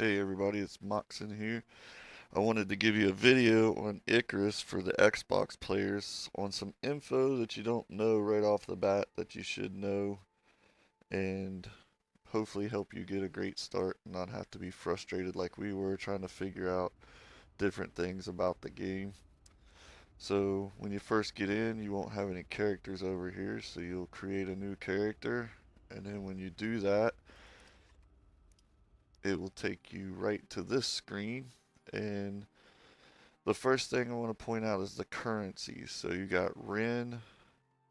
Hey everybody, it's Moxon here. I wanted to give you a video on Icarus for the Xbox players on some info that you don't know right off the bat that you should know and hopefully help you get a great start and not have to be frustrated like we were trying to figure out different things about the game. So when you first get in, you won't have any characters over here, so you'll create a new character, and then when you do that, it will take you right to this screen. And the first thing I want to point out is the currencies. So you got Ren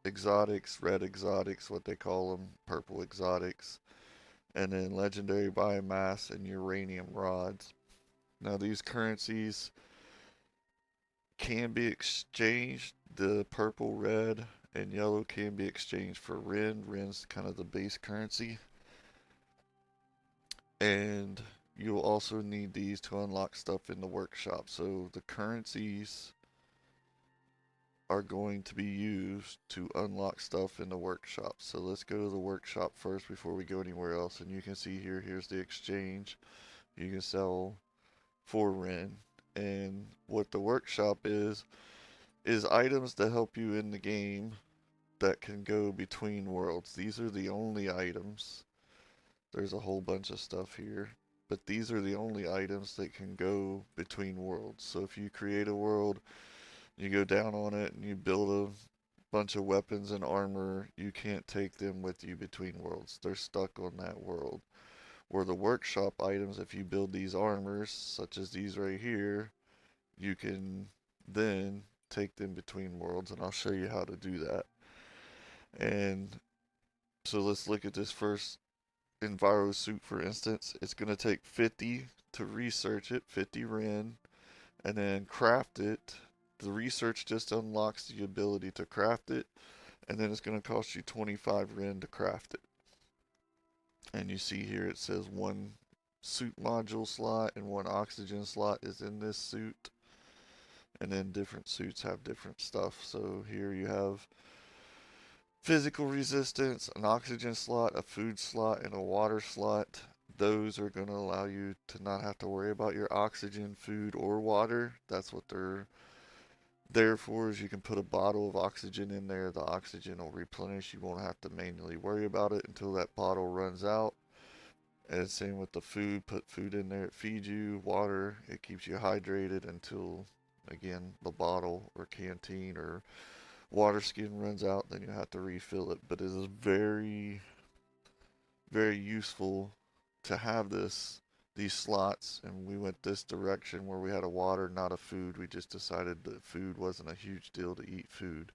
exotics, red exotics, what they call them, purple exotics, and then legendary biomass and uranium rods. Now these currencies can be exchanged. The purple, red, and yellow can be exchanged for Ren. Ren's kind of the base currency. And you'll also need these to unlock stuff in the workshop. So the currencies are going to be used to unlock stuff in the workshop. So let's go to the workshop first before we go anywhere else. And you can see here, here's the exchange. You can sell for Ren. And what the workshop is items that help you in the game that can go between worlds. These are the only items. There's a whole bunch of stuff here. But these are the only items that can go between worlds. So if you create a world, you go down on it and you build a bunch of weapons and armor, you can't take them with you between worlds. They're stuck on that world. Where the workshop items, if you build these armors, such as these right here, you can then take them between worlds, and I'll show you how to do that. And so let's look at this first Enviro suit, for instance. It's going to take 50 to research it, 50 Ren, and then craft it. The research just unlocks the ability to craft it, and then it's going to cost you 25 Ren to craft it. And you see here it says one suit module slot and one oxygen slot is in this suit. And then different suits have different stuff. So here you have physical resistance, an oxygen slot, a food slot, and a water slot. Those are going to allow you to not have to worry about your oxygen, food, or water. That's what they're there for, is you can put a bottle of oxygen in there. The oxygen will replenish. You won't have to manually worry about it until that bottle runs out. And same with the food. Put food in there. It feeds you. Water, it keeps you hydrated until, again, the bottle or canteen or water skin runs out. Then you have to refill it. But it is very, very useful to have these slots, and we went this direction where we had a water, not a food. We just decided that food wasn't a huge deal to eat food.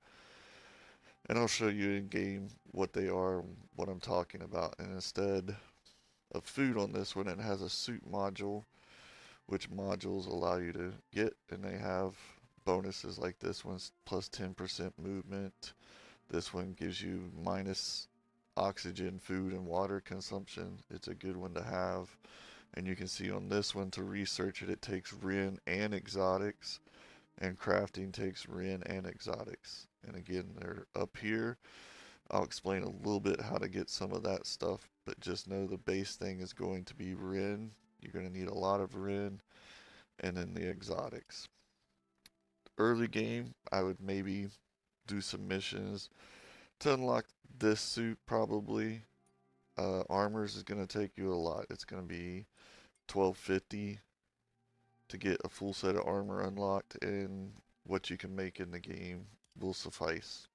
And I'll show you in game what they are and what I'm talking about. And instead of food on this one, it has a suit module, which modules allow you to get, and they have bonuses like this one's plus 10% movement. This one gives you minus oxygen, food, and water consumption. It's a good one to have. And you can see on this one, to research it, it takes Ren and exotics, and crafting takes Ren and exotics. And again, they're up here. I'll explain a little bit how to get some of that stuff, but just know the base thing is going to be Ren. You're going to need a lot of Ren, and then the exotics. Early game, I would maybe do some missions to unlock this suit, probably. Armors is going to take you a lot. It's going to be 1250 to get a full set of armor unlocked, and what you can make in the game will suffice.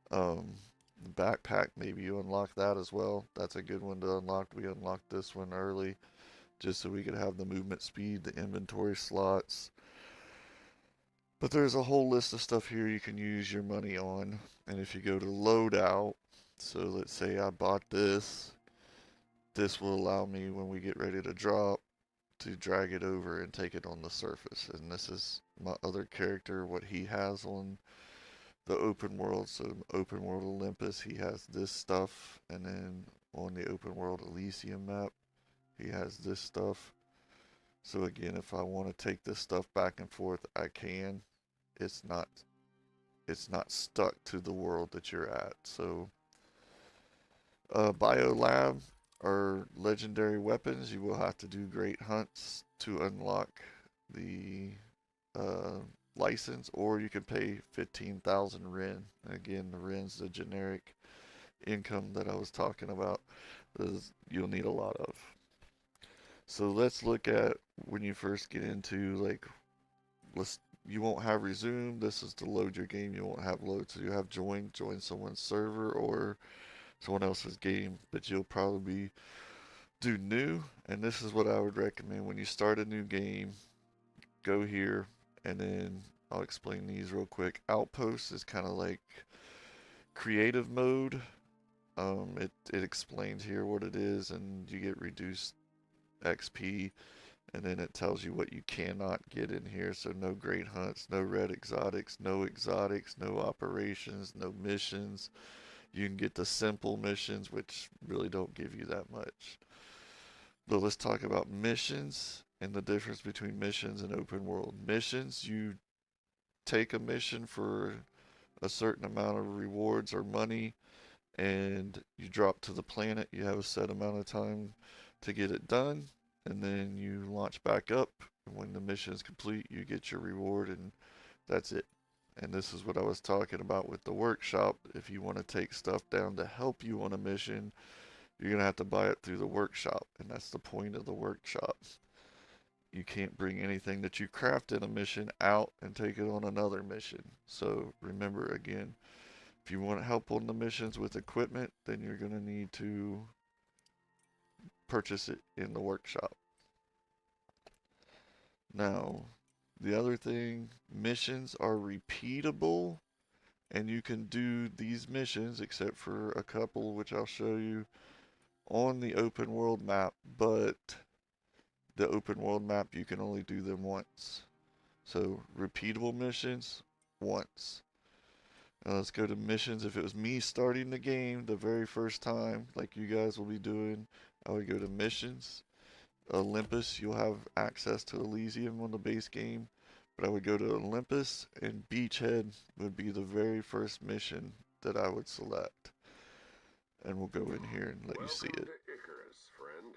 The backpack, maybe you unlock that as well. That's a good one to unlock. We unlocked this one early just so we could have the movement speed, the inventory slots. But there's a whole list of stuff here you can use your money on. And if you go to loadout, so let's say I bought this, this will allow me, when we get ready to drop, to drag it over and take it on the surface. And this is my other character, what he has on the open world. So open world Olympus, he has this stuff, and then on the open world Elysium map, he has this stuff. So again, if I want to take this stuff back and forth, I can. It's not stuck to the world that you're at. So Biolab, are legendary weapons. You will have to do great hunts to unlock the uh, license, or you can pay 15,000 Ren. Again, the Ren's the generic income that I was talking about. You'll need a lot of. So let's look at when you first get into like let's you won't have resume. This is to load your game. You won't have load. So you have join someone's server or someone else's game, but you'll probably do new. And this is what I would recommend when you start a new game. Go here, and then I'll explain these real quick. Outpost is kind of like creative mode. It explains here what it is, and you get reduced XP, and then it tells you what you cannot get in here. So no great hunts, no red exotics, no operations, no missions. You can get the simple missions, which really don't give you that much. But let's talk about missions and the difference between missions and open world. Missions, you take a mission for a certain amount of rewards or money, and you drop to the planet. You have a set amount of time to get it done, and then you launch back up. And when the mission is complete, you get your reward, and that's it. And this is what I was talking about with the workshop. If you want to take stuff down to help you on a mission, you're going to have to buy it through the workshop, and that's the point of the workshop. You can't bring anything that you craft in a mission out and take it on another mission. So remember again, if you want help on the missions with equipment, then you're going to need to purchase it in the workshop. Now, the other thing, missions are repeatable, and you can do these missions, except for a couple, which I'll show you, on the open world map, but the open world map, you can only do them once. So, repeatable missions, once. Now let's go to missions. If it was me starting the game the very first time, like you guys will be doing, I would go to missions. Olympus, you'll have access to Elysium on the base game, but I would go to Olympus, and Beachhead would be the very first mission that I would select. And we'll go in here and let you see it. Welcome to Icarus, friend.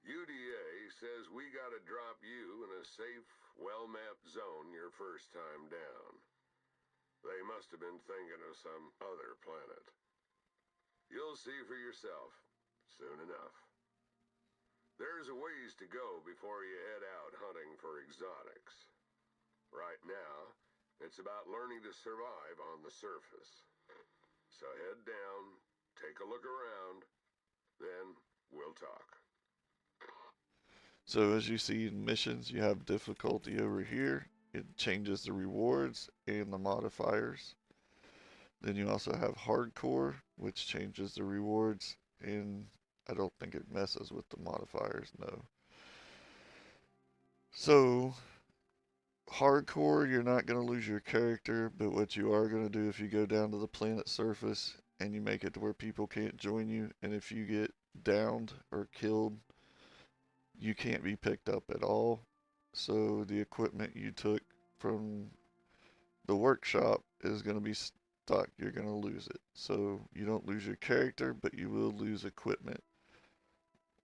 UDA says we gotta drop you in a safe, well-mapped zone your first time down. They must have been thinking of some other planet. You'll see for yourself soon enough. There's a ways to go before you head out hunting for exotics. Right now, it's about learning to survive on the surface. So head down, take a look around, then we'll talk. So as you see in missions, you have difficulty over here. It changes the rewards and the modifiers. Then you also have hardcore, which changes the rewards, and I don't think it messes with the modifiers, no. So, hardcore, you're not going to lose your character, but what you are going to do if you go down to the planet surface and you make it to where people can't join you, and if you get downed or killed, you can't be picked up at all. So, the equipment you took from the workshop is going to be stuck. You're going to lose it. So you don't lose your character, but you will lose equipment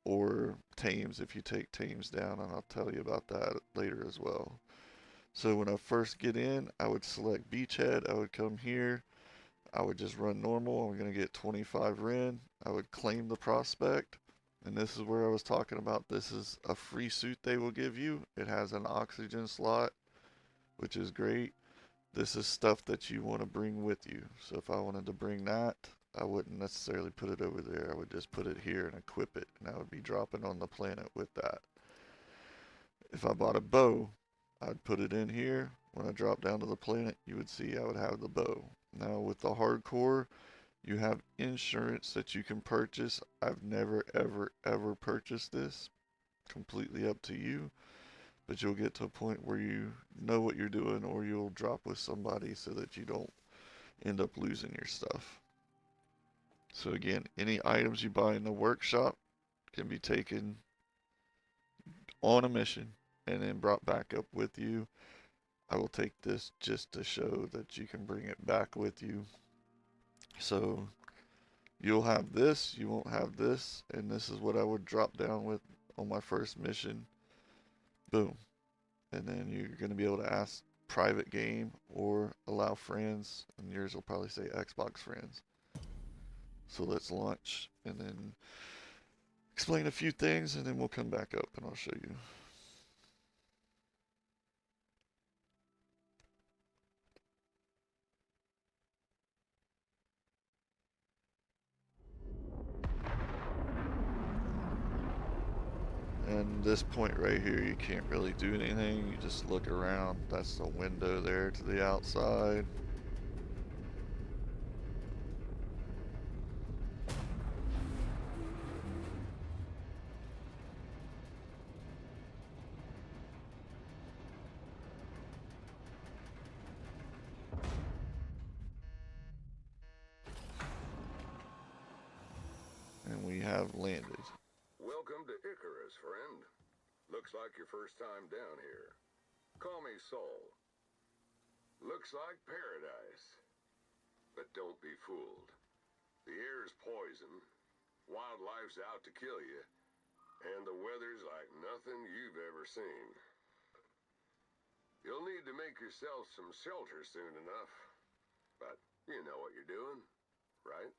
or tames if you take tames down, and I'll tell you about that later as well. So when I first get in, I would select Beachhead. I would come here. I would just run normal. I'm going to get 25 Ren. I would claim the prospect. And this is where I was talking about. This is a free suit they will give you. It has an oxygen slot, which is great. This is stuff that you want to bring with you. So if I wanted to bring that, I wouldn't necessarily put it over there. I would just put it here and equip it, and I would be dropping on the planet with that. If I bought a bow, I'd put it in here. When I drop down to the planet, you would see I would have the bow. Now with the hardcore, you have insurance that you can purchase. I've never ever purchased this. Completely up to you. But you'll get to a point where you know what you're doing, or you'll drop with somebody so that you don't end up losing your stuff. So again, any items you buy in the workshop can be taken on a mission and then brought back up with you. I will take this just to show that you can bring it back with you. So You'll have this, you won't have this, and this is what I would drop down with on my first mission. Boom. And then you're going to be able to ask private game or allow friends, and yours will probably say Xbox friends. So let's launch and then explain a few things, and then we'll come back up and I'll show you. And this point right here, you can't really do anything. You just look around. That's the window there to the outside. And we have landed. Welcome to Icarus, friend. Looks like your first time down here. Call me Soul. Looks like paradise. But don't be fooled. The air's poison, wildlife's out to kill you, and the weather's like nothing you've ever seen. You'll need to make yourself some shelter soon enough. But you know what you're doing, right?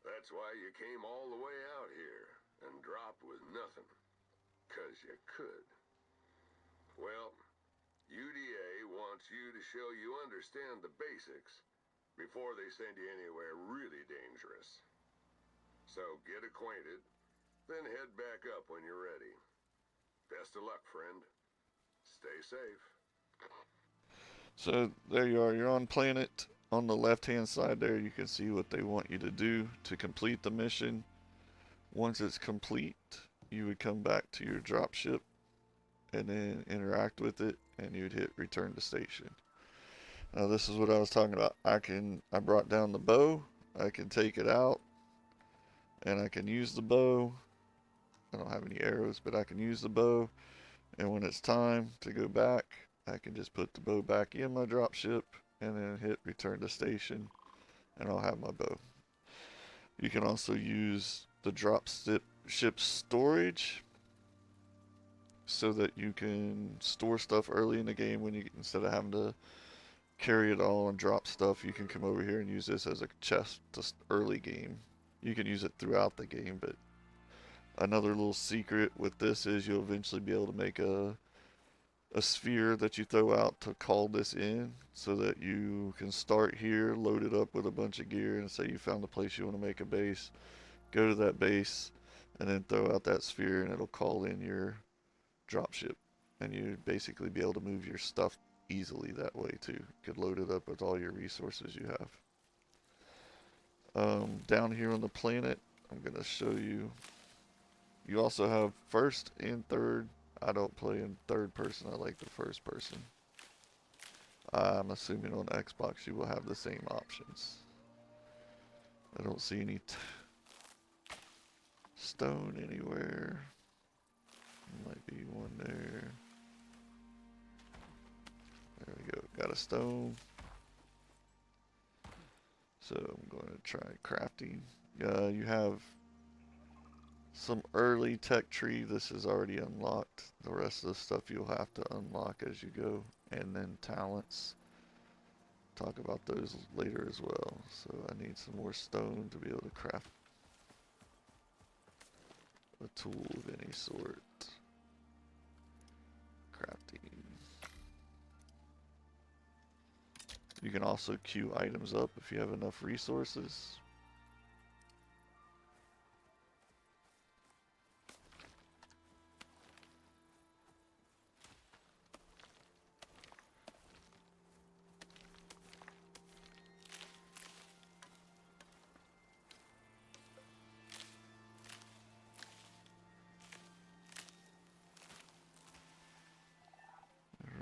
That's why you came all the way out here and dropped with nothing. 'Cause you could. Well, UDA wants you to show you understand the basics before they send you anywhere really dangerous. So get acquainted, then head back up when you're ready. Best of luck, friend. Stay safe. So there you are. You're on planet. On the left-hand side there, you can see what they want you to do to complete the mission. Once it's complete, you would come back to your dropship and then interact with it, and you'd hit return to station. Now this is what I was talking about. I brought down the bow. I can take it out, and I can use the bow. I don't have any arrows, but I can use the bow. And when it's time to go back, I can just put the bow back in my dropship and then hit return to station, and I'll have my bow. You can also use the ship storage so that you can store stuff early in the game when you instead of having to carry it all and drop stuff, you can come over here and use this as a chest to early game. You can use it throughout the game, but another little secret with this is you'll eventually be able to make a sphere that you throw out to call this in so that you can start here, load it up with a bunch of gear, and say you found a place you want to make a base. Go to that base and then throw out that sphere, and it'll call in your dropship. And you'd basically be able to move your stuff easily that way too. You could load it up with all your resources you have. Down here on the planet, I'm going to show you. You also have first and third. I don't play in third person. I like the first person. I'm assuming on Xbox you will have the same options. I don't see any stone anywhere. Might be one there. There we go. Got a stone. So I'm going to try crafting. You have some early tech tree. This is already unlocked. The rest of the stuff you'll have to unlock as you go. And then talents. Talk about those later as well. So I need some more stone to be able to craft a tool of any sort. Crafting. You can also queue items up if you have enough resources.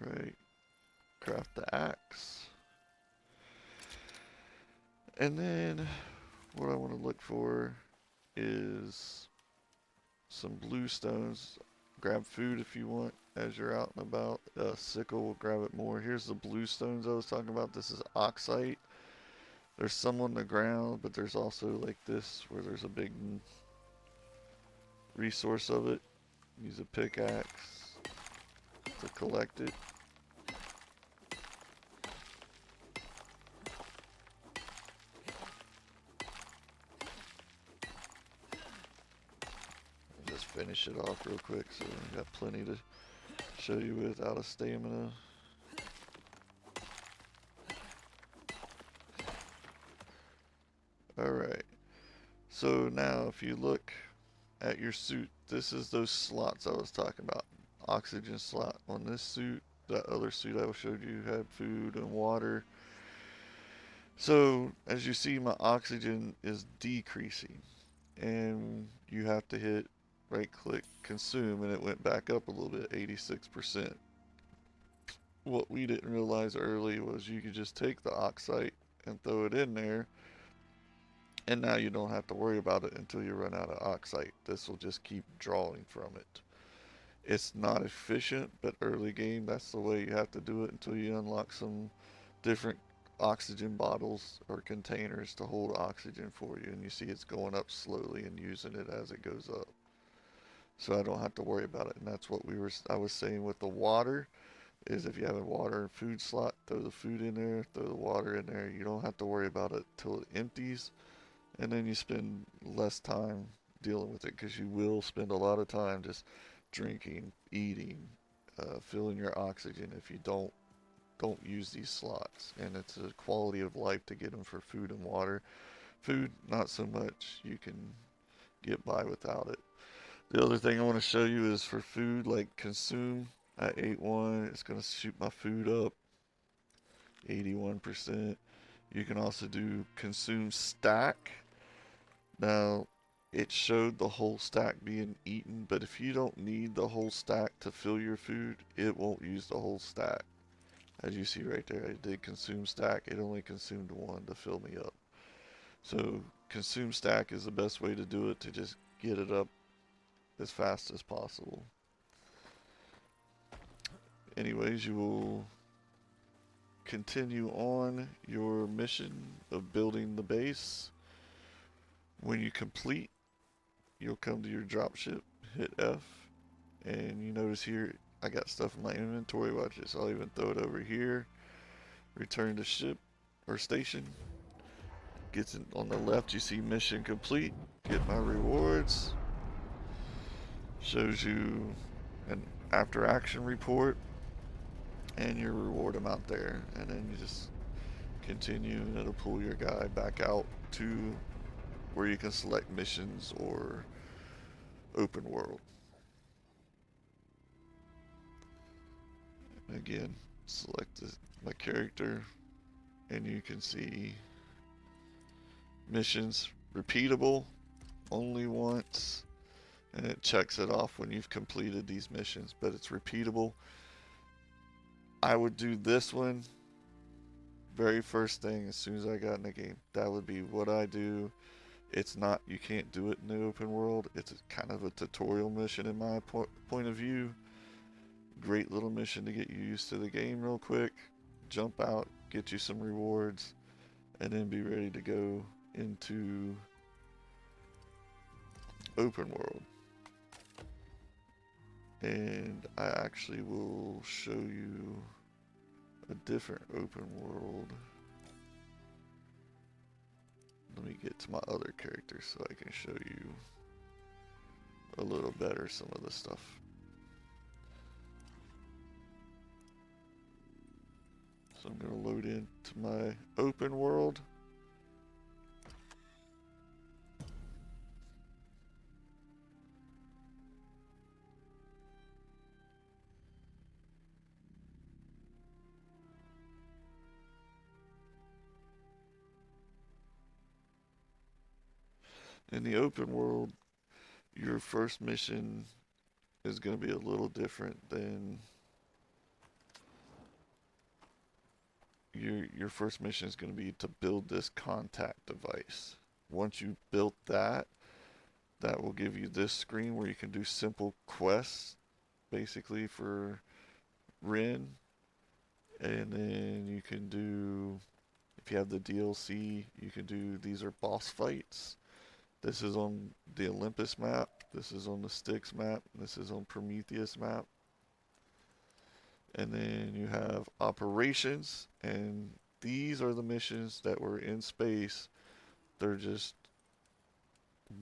Alright. Craft the axe. And then what I want to look for is some blue stones. Grab food if you want as you're out and about. Sickle will grab it more. Here's the blue stones I was talking about. This is oxite. There's some on the ground, but there's also like this where there's a big resource of it. Use a pickaxe to collect it. Just finish it off real quick so we got plenty to show you without a stamina. Alright, so now if you look at your suit, this is those slots I was talking about. Oxygen slot on this suit. That other suit I showed you had food and water. So as you see, my oxygen is decreasing, and you have to hit right click consume, and it went back up a little bit, 86%. What we didn't realize early was you could just take the oxide and throw it in there, and now you don't have to worry about it until you run out of oxide. This will just keep drawing from it. It's not efficient, but early game, that's the way you have to do it until you unlock some different oxygen bottles or containers to hold oxygen for you. And you see it's going up slowly and using it as it goes up. So I don't have to worry about it. And that's what I was saying with the water is if you have a water and food slot, throw the food in there, throw the water in there. You don't have to worry about it till it empties. And then you spend less time dealing with it because you will spend a lot of time just drinking, eating, filling your oxygen if you don't use these slots. And it's a quality of life to get them for food and water. Food, not so much. You can get by without it. The other thing I want to show you is for food, like consume. I ate one. It's going to shoot my food up 81%. You can also do consume stack. Now, it showed the whole stack being eaten, but if you don't need the whole stack to fill your food, it won't use the whole stack. As you see right there, I did consume stack. It only consumed one to fill me up. So consume stack is the best way to do it, to just get it up as fast as possible. Anyways, you will continue on your mission of building the base. When you complete, you'll come to your dropship, hit F, and you notice here I got stuff in my inventory. Watch this. I'll even throw it over here. Return to ship or station. Gets it on the left. You see mission complete. Get my rewards. Shows you an after action report and your reward amount there. And then you just continue and it'll pull your guy back out to where you can select missions or open world. Again, select my character and you can see missions repeatable only once, and it checks it off when you've completed these missions, but it's repeatable. I would do this one very first thing as soon as I got in the game. That would be what I do. It's not, you can't do it in the open world. It's kind of a tutorial mission in my point of view. Great little mission to get you used to the game real quick. Jump out, get you some rewards, and then be ready to go into open world. And I actually will show you a different open world. Let me get to my other character so I can show you a little better some of the stuff. So I'm going to load into my open world. In the open world, your first mission is going to be a little different than your first mission is going to be to build this contact device. Once you built that, that will give you this screen where you can do simple quests basically for Ren, and then you can do, if you have the DLC, you can do, these are boss fights. This is on the Olympus map. This is on the Styx map. This is on Prometheus map. And then you have operations, and these are the missions that were in space. They're just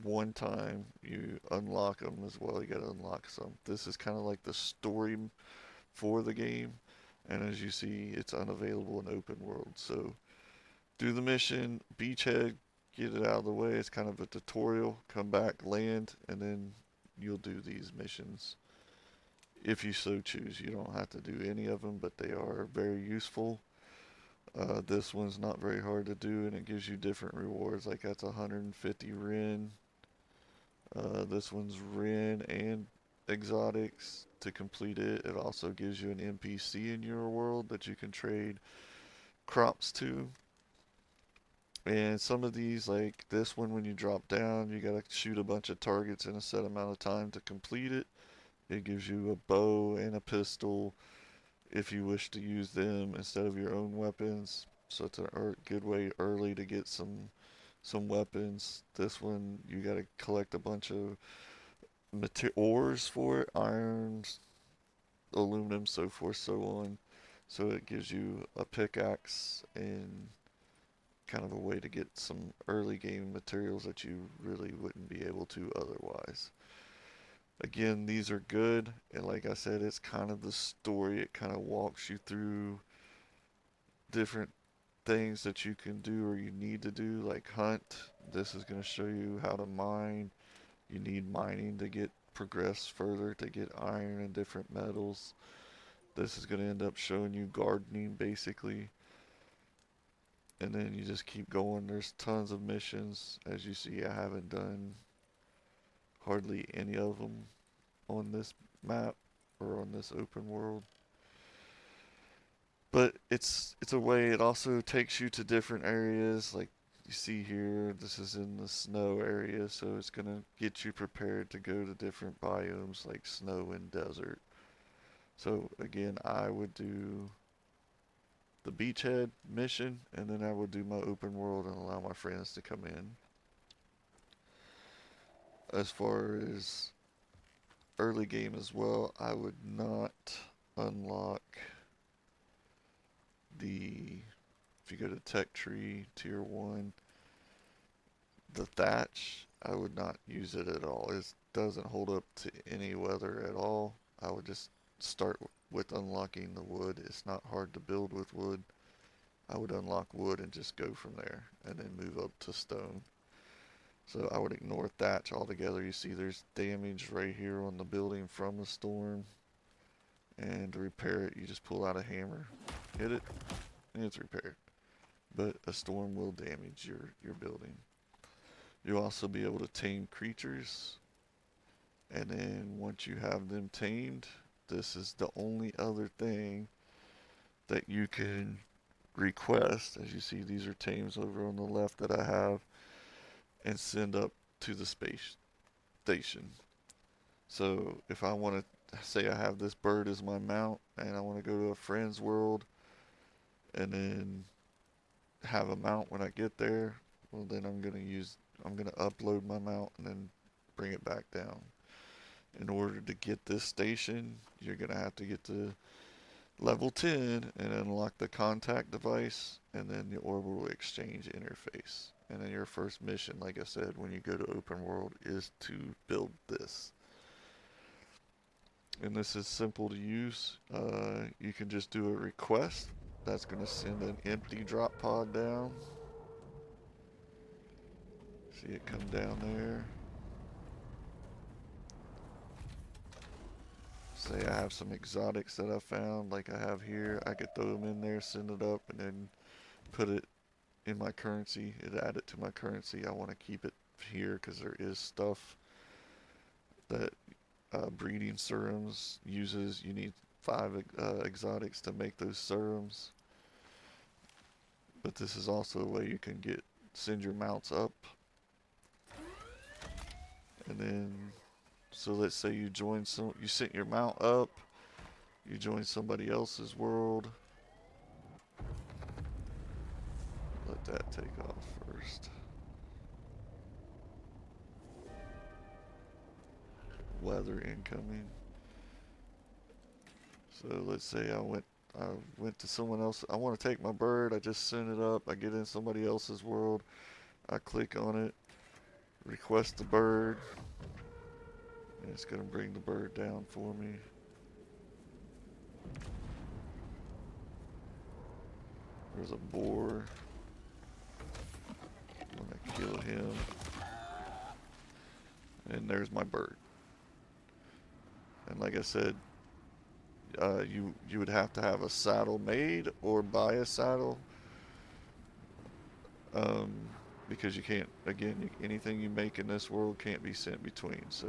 one time you unlock them as well. You gotta unlock some. This is kind of like the story for the game, and as you see, it's unavailable in open world. So do the mission, beachhead, get it out of the way. It's kind of a tutorial. Come back, land, and then you'll do these missions if you so choose. You don't have to do any of them, but they are very useful. This one's not very hard to do, and it gives you different rewards. Like that's 150 Ren. This one's Ren and exotics to complete it. It also gives you an NPC in your world that you can trade crops to. And some of these, like this one, when you drop down, you gotta shoot a bunch of targets in a set amount of time to complete it. It gives you a bow and a pistol if you wish to use them instead of your own weapons. So it's a good way early to get some weapons. This one you gotta collect a bunch of ores for it, irons, aluminum, so forth, so on. So it gives you a pickaxe and kind of a way to get some early game materials that you really wouldn't be able to otherwise. Again, these are good, and like I said, it's kind of the story. It kind of walks you through different things that you can do or you need to do, like hunt. This is going to show you how to mine. You need mining to get progress further, to get iron and different metals. This is going to end up showing you gardening basically. And then you just keep going. There's tons of missions. As you see, I haven't done hardly any of them on this map or on this open world. But it's a way. It also takes you to different areas. Like you see here, this is in the snow area, so it's gonna get you prepared to go to different biomes like snow and desert. So again, I would do the beachhead mission, and then I would do my open world and allow my friends to come in. As far as early game as well, I would not unlock the, if you go to tech tree tier 1, the thatch, I would not use it at all. It doesn't hold up to any weather at all. I would just start with unlocking the wood. It's not hard to build with wood. I would unlock wood and just go from there and then move up to stone. So I would ignore thatch altogether. You see there's damage right here on the building from the storm. And to repair it, you just pull out a hammer, hit it, and it's repaired. But a storm will damage your building. You'll also be able to tame creatures. And then once you have them tamed, this is the only other thing that you can request. As you see, these are tames over on the left that I have, and send up to the space station. So if I want to say I have this bird as my mount and I want to go to a friend's world and then have a mount when I get there, well then I'm gonna upload my mount and then bring it back down. In order to get this station, you're gonna have to get to level 10 and unlock the contact device and then the orbital exchange interface. And then your first mission, like I said, when you go to open world, is to build this. And this is simple to use. You can just do a request. That's going to send an empty drop pod down. See it come down there. Say I have some exotics that I found, like I have here. I could throw them in there, send it up, and then put it in my currency. It add it to my currency. I want to keep it here because there is stuff that breeding serums uses. You need 5 exotics to make those serums. But this is also a way you can send your mounts up. And then, so let's say you sent your mount up, you join somebody else's world. that take off first. Weather incoming. So let's say I went to someone else. I want to take my bird. I just send it up. I get in somebody else's world. I click on it, request the bird, and it's going to bring the bird down for me. There's a boar. I'm going to kill him. And there's my bird. And like I said, you would have to have a saddle made or buy a saddle, um, because you can't, again, anything you make in this world can't be sent between. So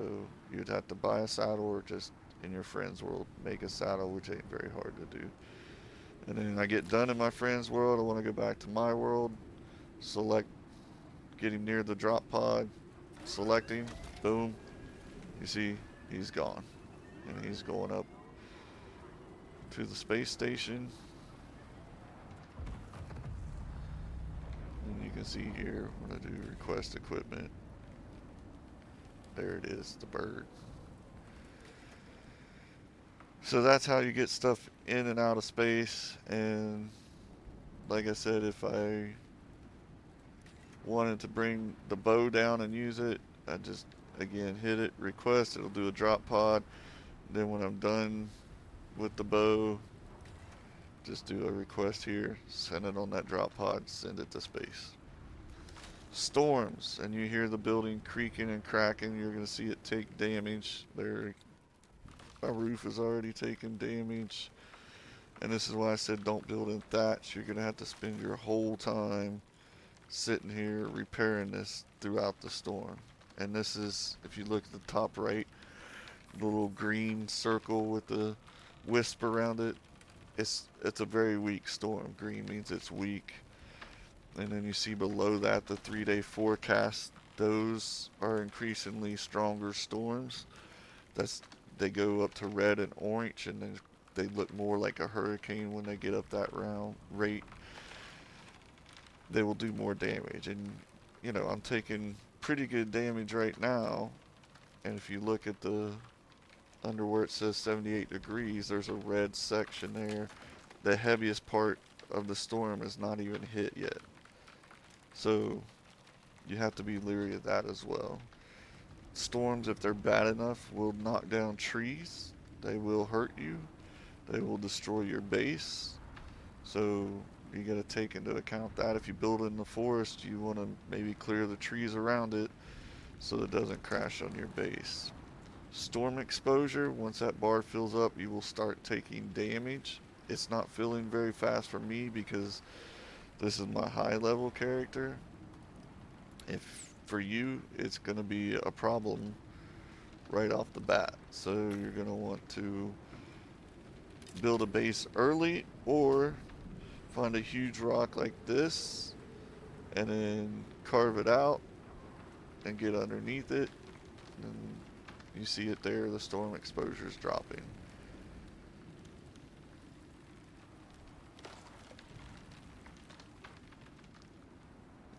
you'd have to buy a saddle or just in your friend's world make a saddle, which ain't very hard to do. And then I get done in my friend's world. I want to go back to my world, select, get him near the drop pod, selecting, boom. You see, he's gone, and he's going up to the space station. And you can see here when I do request equipment, there it is, the bird. So that's how you get stuff in and out of space. And like I said, if I wanted to bring the bow down and use it, I just again hit it, request, it'll do a drop pod. Then when I'm done with the bow, just do a request here, send it on that drop pod, send it to space. Storms, and you hear the building creaking and cracking, you're going to see it take damage. There, my roof is already taking damage. And this is why I said don't build in thatch. You're going to have to spend your whole time sitting here repairing this throughout the storm. And this is, if you look at the top right, the little green circle with the wisp around it, it's a very weak storm. Green means it's weak. And then you see below that the 3-day forecast. Those are increasingly stronger storms. That's they go up to red and orange, and then they look more like a hurricane when they get up that round rate. They will do more damage, and I'm taking pretty good damage right now. And if you look at the under where it says 78 degrees, there's a red section there. The heaviest part of the storm is not even hit yet. So you have to be leery of that as well. Storms, if they're bad enough, will knock down trees. They will hurt you. They will destroy your base. So you got to take into account that. If you build in the forest, you want to maybe clear the trees around it so it doesn't crash on your base. Storm exposure, once that bar fills up, you will start taking damage. It's not filling very fast for me because this is my high level character. If for you, it's going to be a problem right off the bat. So you're going to want to build a base early or find a huge rock like this and then carve it out and get underneath it. And you see it there, the storm exposure is dropping.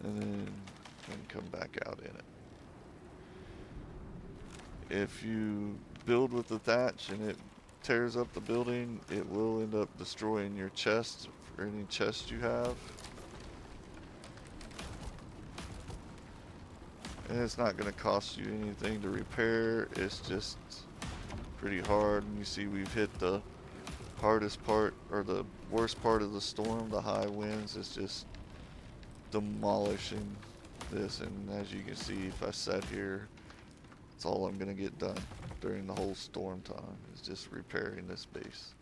And then come back out in it. If you build with the thatch and it tears up the building, it will end up destroying your chest or any chest you have. And it's not going to cost you anything to repair. It's just pretty hard. And you see we've hit the hardest part or the worst part of the storm. The high winds is just demolishing this. And as you can see, if I sat here, it's all I'm going to get done during the whole storm time is just repairing this base.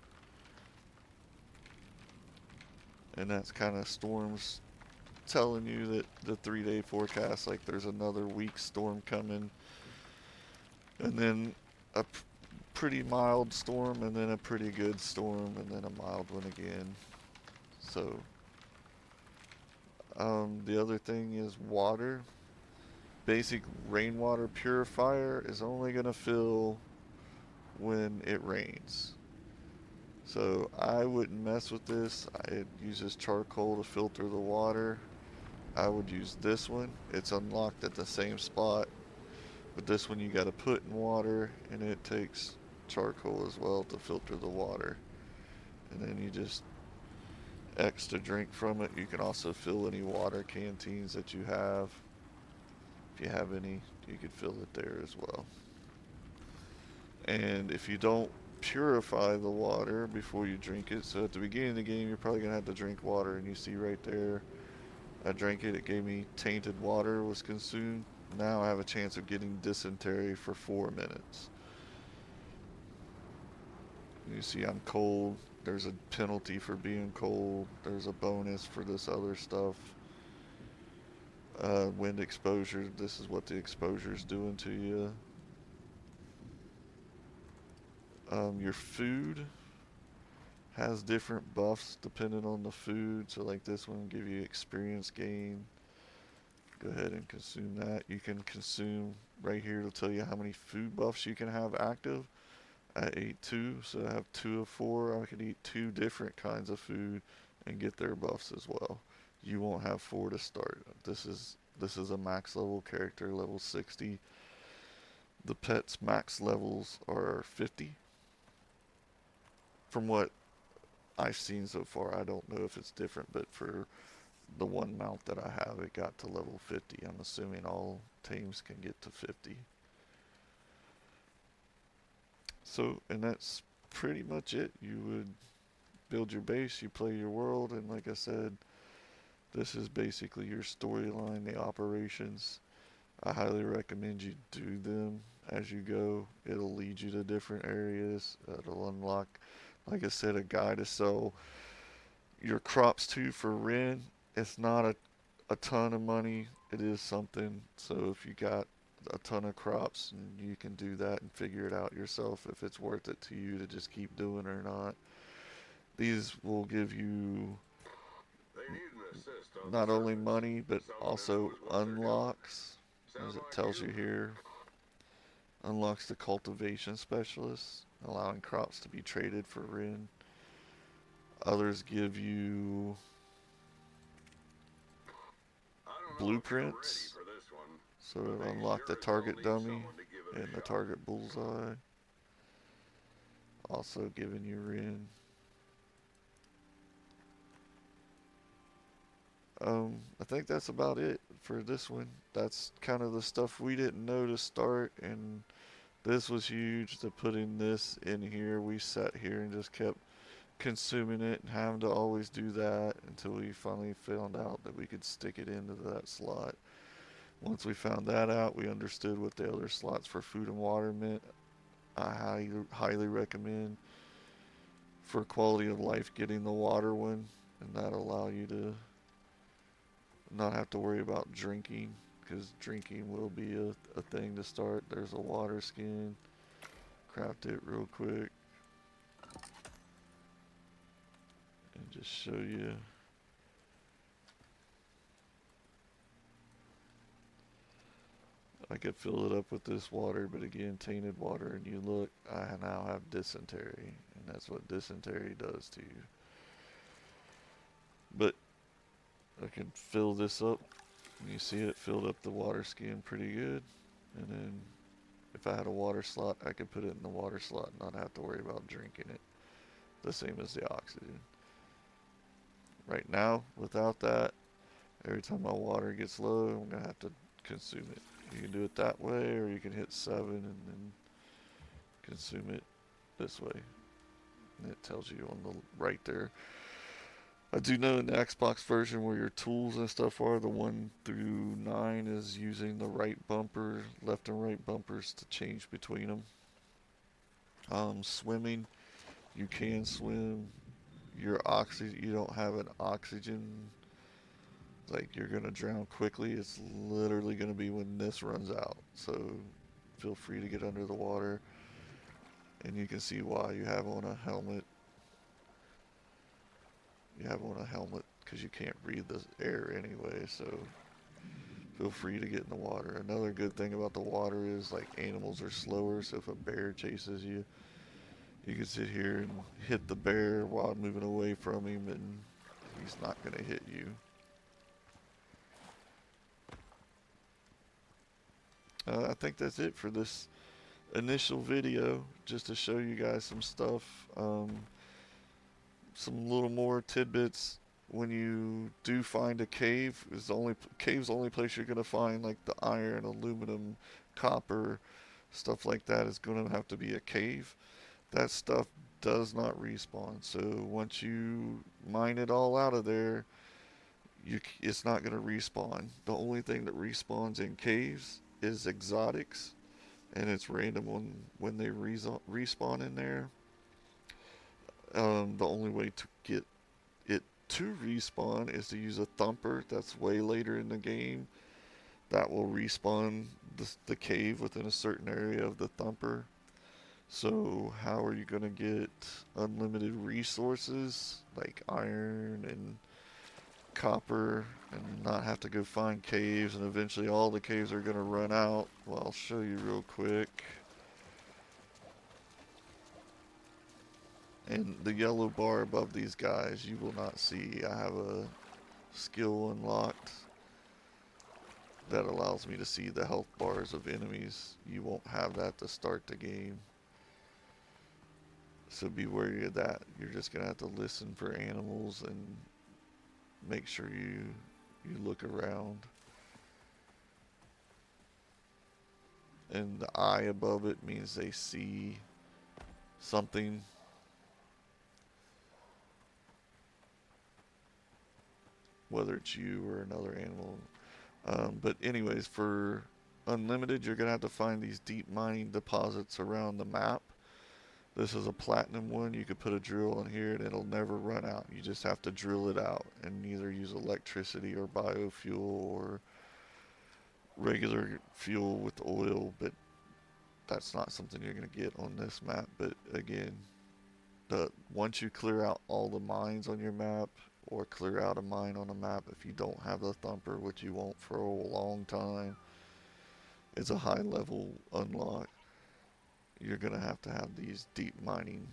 And that's kind of storms telling you that the 3-day forecast, like there's another weak storm coming, and then a pretty mild storm, and then a pretty good storm, and then a mild one again. So the other thing is water. Basic rainwater purifier is only going to fill when it rains. So I wouldn't mess with this. It uses charcoal to filter the water. I would use this one. It's unlocked at the same spot, but this one you got to put in water, and it takes charcoal as well to filter the water. And then you just X to drink from it. You can also fill any water canteens that you have. If you have any, you could fill it there as well. And if you don't purify the water before you drink it, so at the beginning of the game, you're probably going to have to drink water, and you see right there, I drank it, it gave me tainted water was consumed. Now I have a chance of getting dysentery for 4 minutes. You see I'm cold. There's a penalty for being cold. There's a bonus for this other stuff. Wind exposure, this is what the exposure is doing to you. Your food has different buffs depending on the food. So like this one give you experience gain. Go ahead and consume that. You can consume right here to tell you how many food buffs you can have active. I ate 2, so I have 2 of 4. I could eat 2 different kinds of food and get their buffs as well. You won't have 4 to start. This is a max level character, level 60. The pet's max levels are 50. From what I've seen so far, I don't know if it's different, but for the one mount that I have, it got to level 50. I'm assuming all teams can get to 50. So, and that's pretty much it. You would build your base, you play your world, and like I said, this is basically your storyline, the operations. I highly recommend you do them as you go. It'll lead you to different areas. It'll unlock, like I said, a guy to sell your crops to for rent. It's not a ton of money. It is something. So if you got a ton of crops, and you can do that and figure it out yourself if it's worth it to you to just keep doing or not. These will give you They need an assist on the not only surface. money but Someone who also knows what they're doing. unlocks, as Sound it like tells you? you here. Unlocks the cultivation specialist, allowing crops to be traded for Rin. Others give you I don't know if you're ready blueprints, for this one, so but it'll they unlock the sure as hell target need dummy someone to give it a and the shot. target bullseye. Also giving you Rin. I think that's about it for this one. That's kind of the stuff we didn't know to start, and this was huge to putting this in here. We sat here and just kept consuming it and having to always do that until we finally found out that we could stick it into that slot. Once we found that out, we understood what the other slots for food and water meant. I highly recommend for quality of life getting the water one, and that'll allow you to not have to worry about drinking, because drinking will be a thing to start. There's a water skin. Craft it real quick and just show you. I could fill it up with this water, but again, tainted water, and you look, I now have dysentery, and that's what dysentery does to you. But I can fill this up, and you see it filled up the water skin pretty good. And then if I had a water slot, I could put it in the water slot and not have to worry about drinking it. The same as the oxygen. Right now, without that, every time my water gets low, I'm gonna have to consume it. You can do it that way, or you can hit 7 and then consume it this way. And it tells you on the right there. I do know in the Xbox version where your tools and stuff are, the 1 through 9 is using the right bumper, left and right bumpers to change between them. Swimming, you can swim. Your oxygen, you don't have an oxygen, like you're gonna drown quickly. It's literally gonna be when this runs out. So feel free to get under the water, and you can see why you have on a helmet. You have on a helmet because you can't breathe the air anyway. So feel free to get in the water. Another good thing about the water is like animals are slower. So if a bear chases you, you can sit here and hit the bear while moving away from him, and he's not gonna hit you. I think that's it for this initial video, just to show you guys some stuff. Some little more tidbits. When you do find a cave, is the only cave's the only place you're gonna find like the iron, aluminum, copper, stuff like that is gonna have to be a cave. That stuff does not respawn. So once you mine it all out of there, it's not gonna respawn. The only thing that respawns in caves is exotics, and it's random when they respawn in there. The only way to get it to respawn is to use a thumper. That's way later in the game. That will respawn the cave within a certain area of the thumper. So how are you going to get unlimited resources like iron and copper and not have to go find caves, and eventually all the caves are going to run out? Well, I'll show you real quick. And the yellow bar above these guys you will not see. I have a skill unlocked that allows me to see the health bars of enemies. You won't have that to start the game. So be wary of that. You're just going to have to listen for animals and make sure you look around. And the eye above it means they see something. Whether it's you or another animal. But anyways, for unlimited, you're going to have to find these deep mining deposits around the map. This is a platinum one. You could put a drill in here and it'll never run out. You just have to drill it out and either use electricity or biofuel or regular fuel with oil, but that's not something you're going to get on this map. But again, once you clear out all the mines on your map, or clear out a mine on a map, if you don't have the thumper, which you won't for a long time, it's a high level unlock. You're gonna have to have these deep mining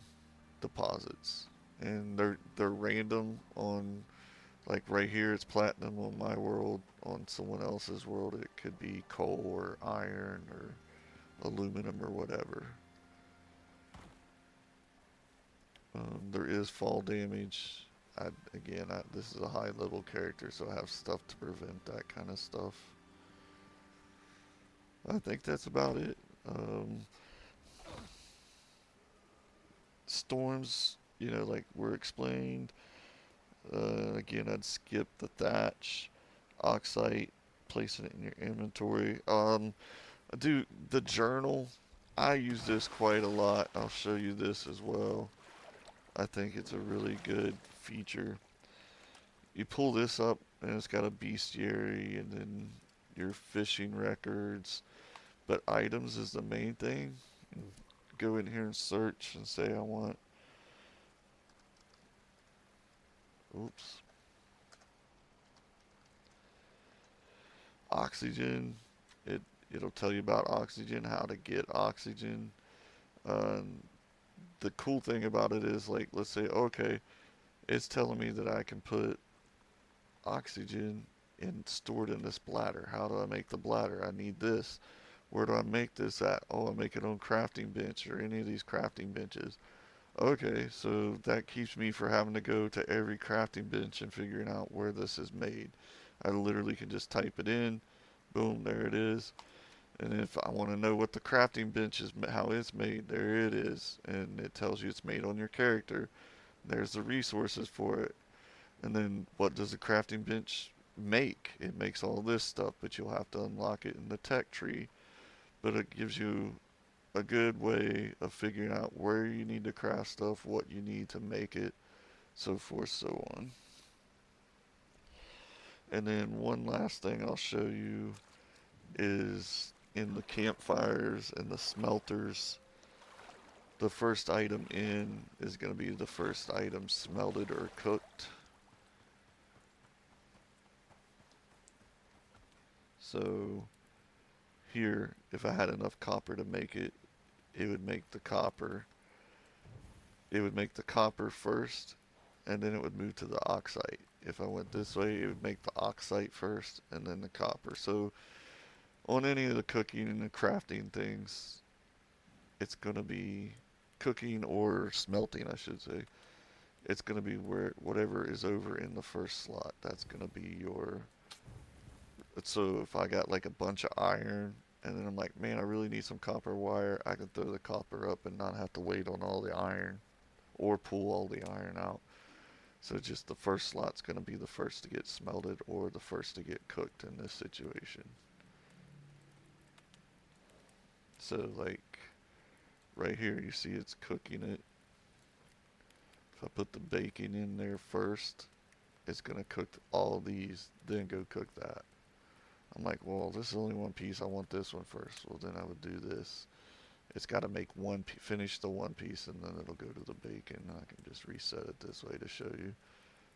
deposits, and they're random on, like right here it's platinum on my world. On someone else's world it could be coal or iron or aluminum or whatever. There is fall damage. This is a high level character, so I have stuff to prevent that kind of stuff. I think that's about it. Um, Storms, like were explained. Again, I'd skip the thatch, oxite, placing it in your inventory. I do the journal. I use this quite a lot. I'll show you this as well. I think it's a really good feature. You pull this up, and it's got a bestiary, and then your fishing records. But items is the main thing. Go in here and search and say I want, oops, oxygen. It'll tell you about oxygen, how to get oxygen. Um, the cool thing about it is, like, let's say, okay, it's telling me that I can put oxygen stored in this bladder. How do I make the bladder? I need this. Where do I make this at? Oh, I make it on crafting bench or any of these crafting benches. Okay, so that keeps me from having to go to every crafting bench and figuring out where this is made. I literally can just type it in, boom, there it is. And if I want to know what the crafting bench is, how it's made, there it is. And it tells you it's made on your character. There's the resources for it. And then what does the crafting bench make? It makes all this stuff, but you'll have to unlock it in the tech tree. But it gives you a good way of figuring out where you need to craft stuff, what you need to make it, so forth, so on. And then one last thing I'll show you is in the campfires and the smelters. The first item in is going to be the first item smelted or cooked. So here, if I had enough copper to make it, it would make the copper. It would make the copper first, and then it would move to the oxide. If I went this way, it would make the oxide first, and then the copper. So on any of the cooking and the crafting things, it's going to be cooking or smelting, I should say. It's going to be where whatever is over in the first slot. That's going to be your. So if I got like a bunch of iron, and then I'm like, man, I really need some copper wire, I can throw the copper up and not have to wait on all the iron or pull all the iron out. So just the first slot's going to be the first to get smelted or the first to get cooked in this situation. So like right here, you see it's cooking it. If I put the bacon in there first, it's going to cook all these, then go cook that. I'm like, well, this is only one piece. I want this one first. Well, then I would do this. It's got to make finish the one piece, and then it'll go to the bacon. I can just reset it this way to show you.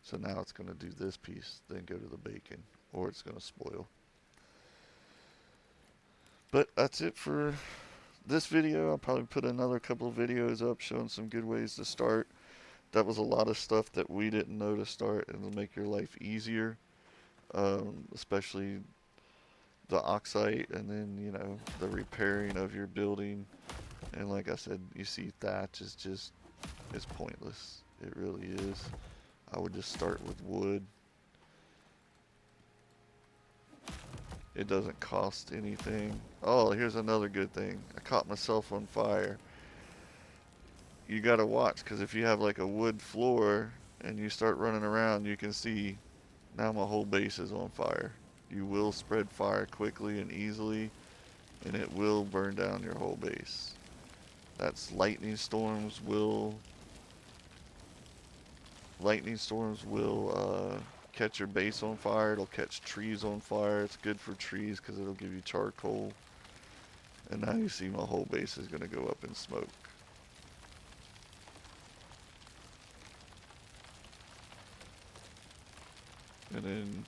So now it's going to do this piece, then go to the bacon, or it's going to spoil. But that's it for this video. I'll probably put another couple of videos up showing some good ways to start. That was a lot of stuff that we didn't know to start, and it'll make your life easier, especially the oxide, and then the repairing of your building. And like I said, you see thatch is just, it's pointless. It really is. I would just start with wood. It doesn't cost anything. Oh, here's another good thing. I caught myself on fire. You gotta watch, because if you have like a wood floor and you start running around, you can see now my whole base is on fire. You will spread fire quickly and easily, and it will burn down your whole base. That's lightning storms will catch your base on fire. It'll catch trees on fire. It's good for trees because it'll give you charcoal. And now you see my whole base is going to go up in smoke. And then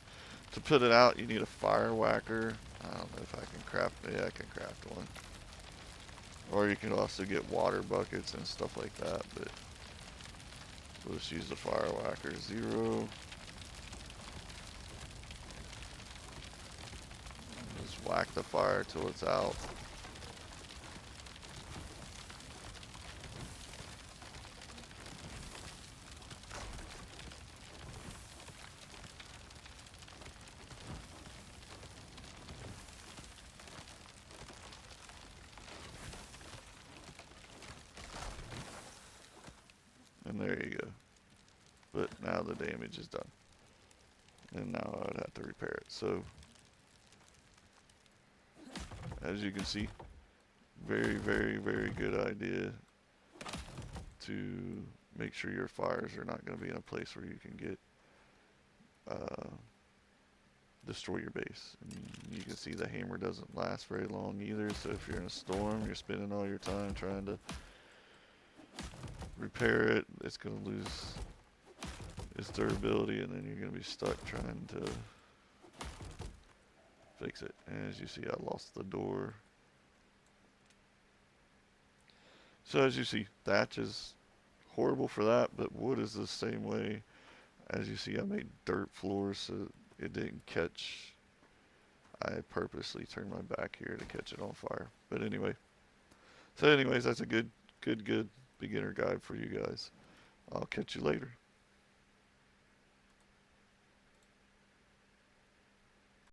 to put it out, you need a fire whacker. I don't know if I can craft. Yeah, I can craft one. Or you can also get water buckets and stuff like that. But we'll just use the fire whacker. 0. Just whack the fire till it's out. And there you go. But now the damage is done. And now I would have to repair it. So, as you can see, very, very, very good idea to make sure your fires are not going to be in a place where you can get destroy your base. And you can see the hammer doesn't last very long either, so if you're in a storm, you're spending all your time trying to repair it, it's going to lose its durability, and then you're going to be stuck trying to fix it. And as you see, I lost the door. So as you see, thatch is horrible for that, but wood is the same way. As you see, I made dirt floors so it didn't catch. I purposely turned my back here to catch it on fire. But anyway, so anyways, that's a good beginner guide for you guys. I'll catch you later.